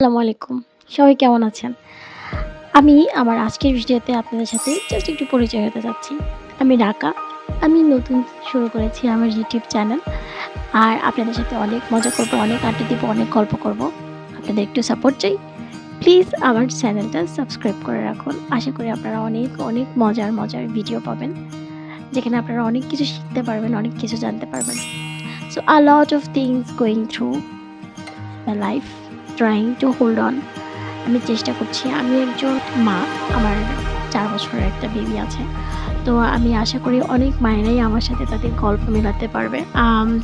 আসসালামু আলাইকুম। সবাই কেমন আছেন? আমি আমার আজকের ভিডিওতে আপনাদের সাথে জাস্ট একটু পরিচয় হতে চাচ্ছি। আমি রাকা। আমি নতুন শুরু করেছি আমার YouTube চ্যানেল। আর আপনাদের সাথে অনেক মজা করব, অনেক আড্ডা দিব, অনেক গল্প করব। আপনাদের একটু সাপোর্ট চাই। প্লিজ আমার চ্যানেলটা সাবস্ক্রাইব করে রাখুন। আশা করি আপনারা অনেক মজার ভিডিও পাবেন। যেখানে আপনারা অনেক কিছু শিখতে পারবেন, অনেক কিছু জানতে পারবেন। So a lot of things going through my life, trying to hold on. আমি চেষ্টা করছি। আমি একজন মা। আমার ৪ বছরের একটা বেবি আছে। তো আমি আশা করি অনেক মায়েরাই আমার সাথে তাদের গল্প মেলাতে পারবে।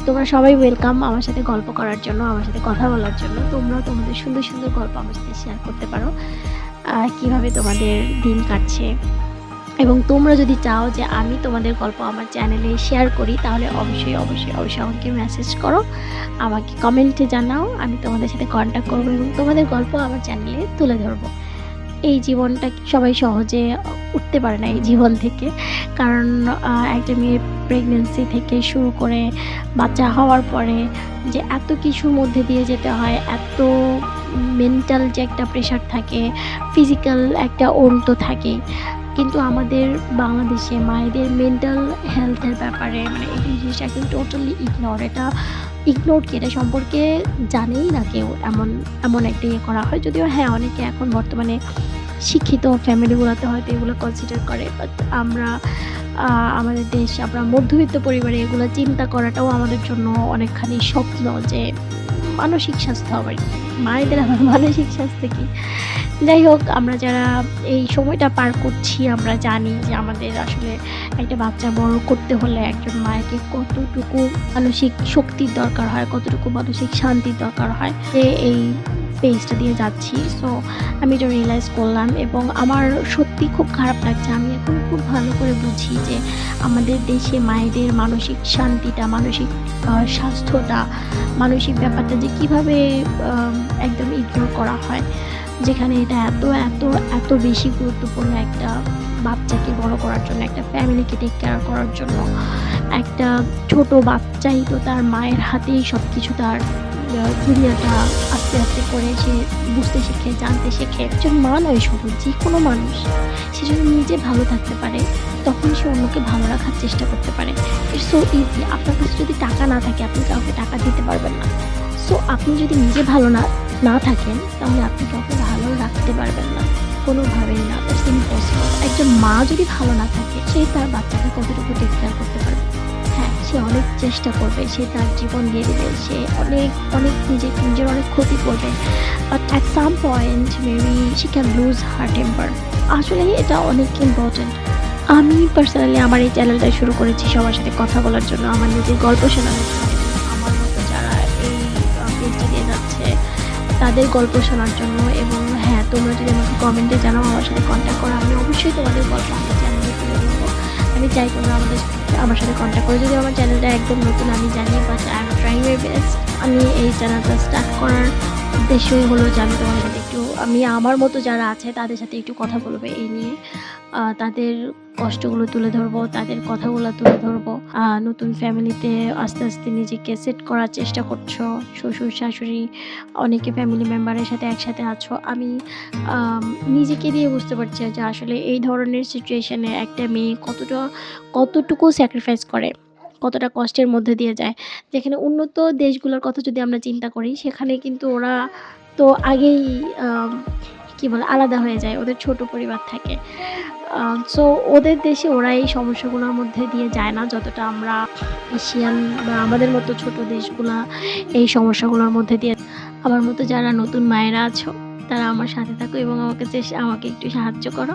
তোমরা সবাই ওয়েলকাম আমার সাথে গল্প করার জন্য, আমার সাথে কথা বলার জন্য। তোমরাও তোমাদের সুন্দর গল্প আমার সাথে শেয়ার করতে পারো। কিভাবে তোমাদের দিন কাটছে এবং তোমরা যদি চাও যে আমি তোমাদের গল্প আমার চ্যানেলে শেয়ার করি তাহলে অবশ্যই আমাকে মেসেজ করো। আমাকে কমেন্টে জানাও। আমি তোমাদের সাথে কন্ট্যাক্ট করব এবং তোমাদের গল্প আমার চ্যানেলে তুলে ধরবো। এই জীবনটা সবাই সহজে উঠতে পারে না এই জীবন থেকে। কারণ একটা মেয়ের প্রেগন্যান্সি থেকে শুরু করে বাচ্চা হওয়ার পরে যে এত কিছুর মধ্যে দিয়ে যেতে হয়, এত মেন্টাল যে একটা প্রেশার থাকে, ফিজিক্যাল একটা ওন তো থাকেই। কিন্তু আমাদের বাংলাদেশে মায়েদের মেন্টাল হেলথের ব্যাপারে মানে এই জিনিসটা একদম টোটালি ইগনোর কি এটা সম্পর্কে জানেই না কেউ। এমন একটা ইয়ে করা হয়। যদিও হ্যাঁ, অনেকে এখন বর্তমানে শিক্ষিত ফ্যামিলিগুলোতে হয়তো এগুলো কনসিডার করে। বাট আমাদের আমরা মধ্যবিত্ত পরিবারে এগুলো চিন্তা করাটাও আমাদের জন্য অনেকখানি স্বপ্ন যে মানসিক স্বাস্থ্য আবার কি? মায়েদের আবার মানসিক স্বাস্থ্য কি? যাই হোক, আমরা যারা এই সময়টা পার করছি আমরা জানি যে আমাদের আসলে একটা বাচ্চা বড় করতে হলে একজন মায়েকে কতটুকু মানসিক শক্তির দরকার হয়, কতটুকু মানসিক শান্তির দরকার হয়। এই ফেজটা দিয়ে যাচ্ছি। সো আমি এটা রিয়ালাইজ করলাম এবং আমার সত্যি খুব খারাপ লাগছে। আমি এখন খুব ভালো করে বুঝি যে আমাদের দেশে মায়েদের মানসিক শান্তিটা, মানসিক স্বাস্থ্যটা, মানসিক ব্যাপারটা যে কীভাবে একদম ইগনোর করা হয়। যেখানে এটা এত বেশি গুরুত্বপূর্ণ একটা বাচ্চাকে বড় করার জন্য, একটা ফ্যামিলিকে টেক কেয়ার করার জন্য। একটা ছোট বাচ্চাই তো তার মায়ের হাতেই সব কিছু তার দুনিয়াটা আস্তে করে সে বুঝতে শেখে, জানতে শেখে। একজন মা নয় শুধু, যে কোনো মানুষ সে যদি নিজে ভালো থাকতে পারে তখন সে অন্যকে ভালো রাখার চেষ্টা করতে পারে। It's so easy. আপনার কাছে যদি টাকা না থাকে আপনি কাউকে টাকা দিতে পারবেন না। সো আপনি যদি নিজে ভালো না থাকেন তাহলে আপনি কাউকে ভালো রাখতে পারবেন না, কোনোভাবেই না। That's impossible. একজন মা যদি ভালো না থাকে সে তার বাচ্চাকে কতটুকু টেক কেয়ার করতে পারবে? হ্যাঁ, সে অনেক চেষ্টা করবে, সে তার জীবন দিয়ে দেবে, সে অনেক নিজের অনেক ক্ষতি করবে। But at some point maybe she can lose her temper. আসলে এটা অনেক ইম্পর্টেন্ট। আমি পার্সোনালি আমার এই চ্যানেলটা শুরু করেছি সবার সাথে কথা বলার জন্য, আমার নিজের গল্প শোনানোর জন্য, আমার মতো যারা এই পেজটা দিয়ে যাচ্ছে তাদের গল্প শোনার জন্য। এবং হ্যাঁ, তোমরা যদি আমাকে কমেন্টে জানাও, আমার সাথে কন্ট্যাক্ট করো, আমি অবশ্যই তোমাদের গল্প আমার চ্যানেলে তুলে ধরবো। আমি চাই তোমরা আমার সাথে কন্ট্যাক্ট করো। যদি আমার চ্যানেলটা একদম নতুন আমি জানি, but I am trying my best. আমি এই চ্যানেলটা স্টার্ট করার উদ্দেশ্যই হলো যে আমি তোমাদের সাথে আমি আমার মতো যারা আছে তাদের সাথে একটু কথা বলবো এই নিয়ে। তাদের কষ্টগুলো তুলে ধরবো, তাদের কথাগুলো তুলে ধরবো। নতুন ফ্যামিলিতে আস্তে নিজেকে সেট করার চেষ্টা করছো, শ্বশুর শাশুড়ি অনেকে ফ্যামিলি মেম্বারের সাথে একসাথে আছো। আমি নিজেকে দিয়ে বুঝতে পারছি যে আসলে এই ধরনের সিচুয়েশনে একটা মেয়ে কতটুকু স্যাক্রিফাইস করে, কতটা কষ্টের মধ্যে দিয়ে যায়। যেখানে উন্নত দেশগুলোর কথা যদি আমরা চিন্তা করি সেখানে কিন্তু ওরা তো আগেই কী বলে আলাদা হয়ে যায়, ওদের ছোট পরিবার থাকে। সো ওদের দেশে ওরা এই সমস্যাগুলোর মধ্যে দিয়ে যায় না যতটা আমরা এশিয়ান বা আমাদের মতো ছোট দেশগুলা এই সমস্যাগুলোর মধ্যে দিয়ে। আমার মতো যারা নতুন মায়েরা আছো তারা আমার সাথে থাকো এবং আমাকে একটু সাহায্য করো।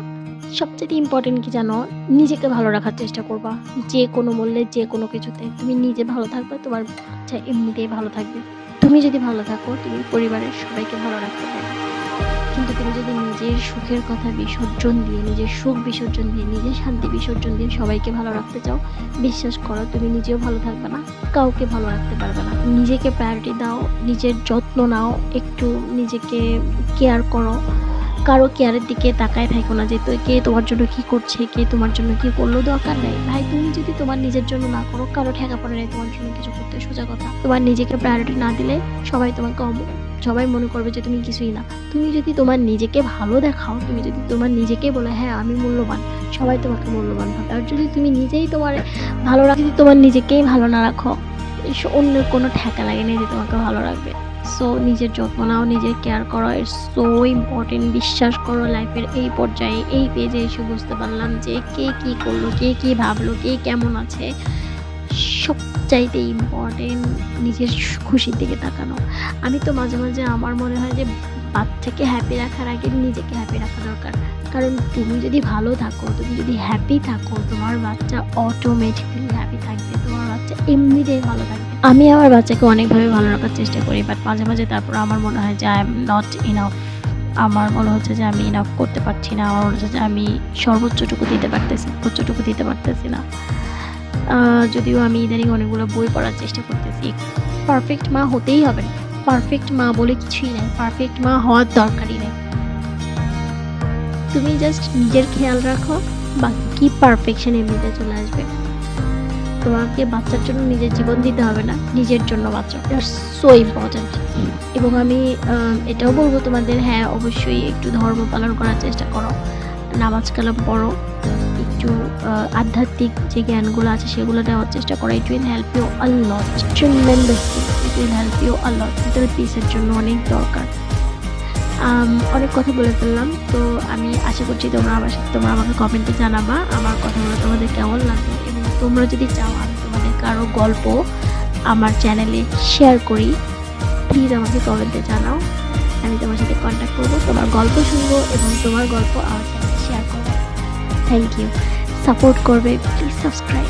সবচেয়ে ইম্পর্টেন্ট কি জানো? নিজেকে ভালো রাখার চেষ্টা করবা। যে কোনো মূল্যে, যে কোনো কিছুতে তুমি নিজে ভালো থাকবে, তোমার বাচ্চা এমনিতেই ভালো থাকবে। তুমি যদি ভালো থাকো তুমি পরিবারের সবাইকে ভালো রাখতে পারবে। কিন্তু তুমি যদি নিজের সুখের কথা বিসর্জন দিয়ে, নিজের সুখ বিসর্জন দিয়ে, নিজের শান্তি বিসর্জন দিয়ে সবাইকে ভালো রাখতে চাও, বিশ্বাস করো তুমি নিজেও ভালো থাকবে না, কাউকে ভালো রাখতে পারবে না। নিজেকে প্রায়োরিটি দাও, নিজের যত্ন নাও, একটু নিজেকে কেয়ার করো। কারো কেয়ারের দিকে তাকায় থাকো না যে কে তোমার জন্য কি করছে, কে তোমার জন্য কি করলো, দরকার নেই ভাই। তুমি যদি তোমার নিজের জন্য না করো, কারো ঠেকা পড়ে নেই তোমার জন্য কিছু করতে। সোজা কথা, তোমার নিজেকে প্রায়োরিটি না দিলে সবাই তোমাকে সবাই মনে করবে যে তুমি কিছুই না। তুমি যদি তোমার নিজেকে ভালো দেখাও, তুমি যদি তোমার নিজেকে বলে হ্যাঁ আমি মূল্যবান, সবাই তোমাকে মূল্যবান ভাবে। আর যদি তুমি নিজেই তোমার ভালো রাখ, যদি তোমার নিজেকেই ভালো না রাখো, অন্যের কোনো ঠেকা লাগে না যে তোমাকে ভালো রাখবে। সো নিজের যত্ন নাও, নিজের কেয়ার করো, ইটস সো ইম্পর্টেন্ট। বিশ্বাস করো, লাইফের এই পর্যায়ে এই পেজে এসে বুঝতে পারলাম যে কে কী করলো, কে কী ভাবলো, কে কেমন আছে, সবচাইতে ইম্পর্টেন্ট নিজের খুশির দিকে তাকানো। আমি তো মাঝে মাঝে আমার মনে হয় যে বাচ্চাকে হ্যাপি রাখার আগে নিজেকে হ্যাপি রাখা দরকার। কারণ তুমি যদি ভালো থাকো, তুমি যদি হ্যাপি থাকো, তোমার বাচ্চা অটোমেটিক্যালি হ্যাপি থাকবে, তোমার বাচ্চা এমনিতেই ভালো থাকবে। আমি আমার বাচ্চাকে অনেকভাবে ভালো রাখার চেষ্টা করি, বাট মাঝে মাঝে তারপর আমার মনে হয় যে আই এম নট ইনাফ। আমার মনে হচ্ছে যে আমি ইনাফ করতে পারছি না, আমার মনে হচ্ছে যে আমি সর্বোচ্চটুকু দিতে পারতেছি না। যদিও আমি ইদানিং অনেকগুলো বই পড়ার চেষ্টা করতেছি। পারফেক্ট মা হতেই হবে না, পারফেক্ট মা বলে কিছুই নেই, পারফেক্ট মা হওয়ার দরকারই নেই। তুমি জাস্ট নিজের খেয়াল রাখো, বাকি পারফেকশন এমনিতে চলে আসবে। তোমাকে বাচ্চার জন্য নিজের জীবন দিতে হবে না, নিজের জন্য বাচ্চা, ইটস সো ইম্পর্ট্যান্ট। এবং আমি এটাও বলবো তোমাদের, হ্যাঁ অবশ্যই একটু ধর্ম পালন করার চেষ্টা করো, নামাজ কালাম পড়ো, একটু আধ্যাত্মিক যে জ্ঞানগুলো আছে সেগুলো নেওয়ার চেষ্টা করো। It will help you a lot, tremendously it will help you a lot. Mental পিসের জন্য অনেক দরকার। অনেক কথা বলে ফেললাম, তো আমি আশা করছি তোমরা আমাকে কমেন্টে জানাবা আমার কথাগুলো তোমাদের কেমন লাগলো, এবং তোমরা যদি চাও আমি তোমাদের কারো গল্প আমার চ্যানেলে শেয়ার করি, প্লিজ আমাকে কমেন্টে জানাও। আমি তোমার সাথে কন্ট্যাক্ট করবো, তোমার গল্প শুনবো এবং তোমার গল্প আমার চ্যানেলে শেয়ার করবো। থ্যাংক ইউ, সাপোর্ট করবে, প্লিজ সাবস্ক্রাইব।